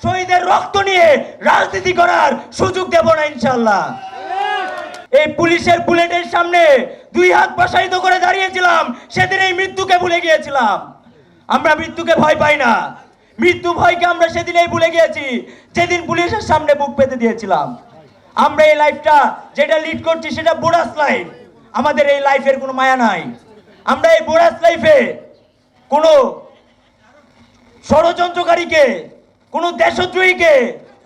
শহীদের রক্ত নিয়ে রাজনীতি করার সুযোগ দেব না ইনশাআল্লাহ। এই পুলিশের বুলেটের সামনে দুই হাত প্রসারিত করে দাঁড়িয়েছিলাম, সেদিন এই মৃত্যুকে ভুলে গিয়েছিলাম। আমরা মৃত্যুকে ভয় পাই না, মৃত্যু ভয়কে আমরা সেদিনেই ভুলে গিয়েছি যেদিন পুলিশের সামনে বুক পেতে দিয়েছিলাম। আমরা এই লাইফটা যেটা লিড করছি সেটা বোরাস লাইফ, আমাদের এই লাইফের কোনো মায়া নাই। আমরা এই বোরাস লাইফে কোনো ষড়যন্ত্রকারীকে, কোনো দেশদ্রোহীকে,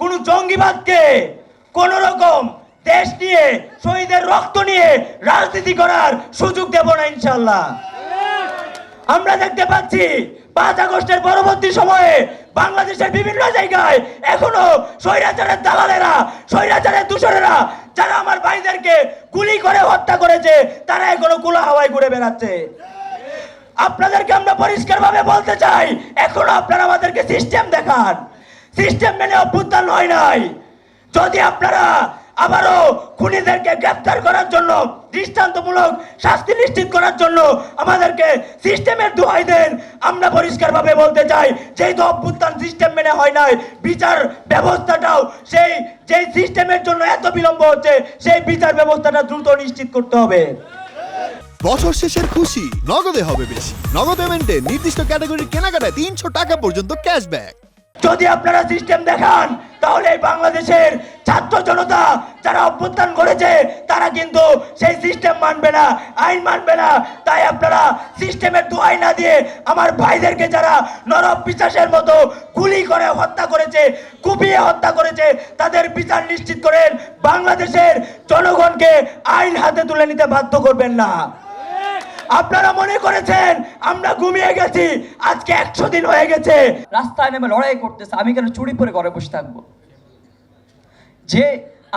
কোনো জঙ্গিবাদকে, কোন রকম দেশ নিয়ে শহীদের রক্ত নিয়ে রাজনীতি করার সুযোগ দেব না ইনশাআল্লাহ। আমরা দেখতে পাচ্ছি 5 আগস্টের পরবর্তী সময়ে বাংলাদেশের বিভিন্ন জায়গায় এখনো স্বৈরাচারের দালালেরা, স্বৈরাচারের দূষরেরা যারা আমার ভাইদেরকে গুলি করে হত্যা করেছে, তারা এখনো খোলা হাওয়ায় ঘুরে বেড়াচ্ছে। আপনাদেরকে আমরা পরিষ্কারভাবে বলতে চাই, এখনো আপনারা আমাদেরকে সিস্টেম দেখান, সিস্টেম মেনে অভ্যুত্থান হয় নাই। যদি আপনারা আবারও খুনিদেরকে গ্রেফতার করার জন্য, দৃষ্টান্তমূলক শাস্তি নিশ্চিত করার জন্য আমাদেরকে সিস্টেমের দোহাই দেন, আমরা পরিষ্কারভাবে বলতে চাই, যেহেতু অভ্যুত্থান সিস্টেম মেনে হয় নাই, বিচার ব্যবস্থাটাও যেই সিস্টেমের জন্য এত বিলম্ব হচ্ছে, সেই বিচার ব্যবস্থাটা দ্রুত নিশ্চিত করতে হবে। বছর শেষের খুশি নগদে হবে বেশি। নগদ পেমেন্টে নির্দিষ্ট ক্যাটাগরির কেনাকাটায় 300 টাকা পর্যন্ত ক্যাশব্যাক। যদি আপনারা সিস্টেম দেখান, তাহলে বাংলাদেশের ছাত্র জনতা যারা অভ্যুত্থান করেছে তারা কিন্তু সেই সিস্টেম মানবে না, আইন মানবে না। তাই আপনারা সিস্টেমের দোহাই না দিয়ে আমার ভাইদেরকে যারা নরক পিশাচের মতো গুলি করে হত্যা করেছে, কুপিয়ে হত্যা করেছে, তাদের বিচার নিশ্চিত করেন। বাংলাদেশের জনগণকে আইন হাতে তুলে নিতে বাধ্য করবেন না। আপনারা মনে করেছেন আমরা ঘুমিয়ে গেছি, আজকে 100 দিন হয়ে গেছে। রাস্তায় নেমে লড়াই করতেছে, আমি কেন চুরি পরে ঘরে বসে থাকবো? যে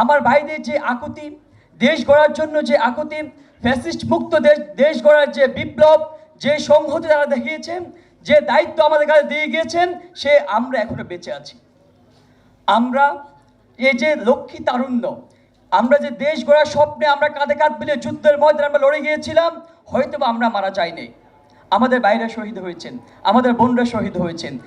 আমার ভাইদের যে আকুতি, দেশ গড়ার জন্য যে আকুতি, ফ্যাসিস্ট মুক্ত দেশ গড়ার যে বিপ্লব, যে সংহতি তারা দেখিয়েছেন, যে দায়িত্ব আমাদের কাছে দিয়ে গিয়েছেন, সে আমরা এখনো বেঁচে আছি। আমরা এই যে লক্ষ্মী তারুণ্য, আমরা যে দেশ গড়ার স্বপ্নে আমরা কাঁধে কাঁধ মিলে যুদ্ধের ময়দানে আমরা লড়ে গিয়েছিলাম, হয়তো আমরা মারা যাইনি। আমাদের ভাইরা শহীদ হয়েছেন, আমাদের বোনরা শহীদ হয়েছেন,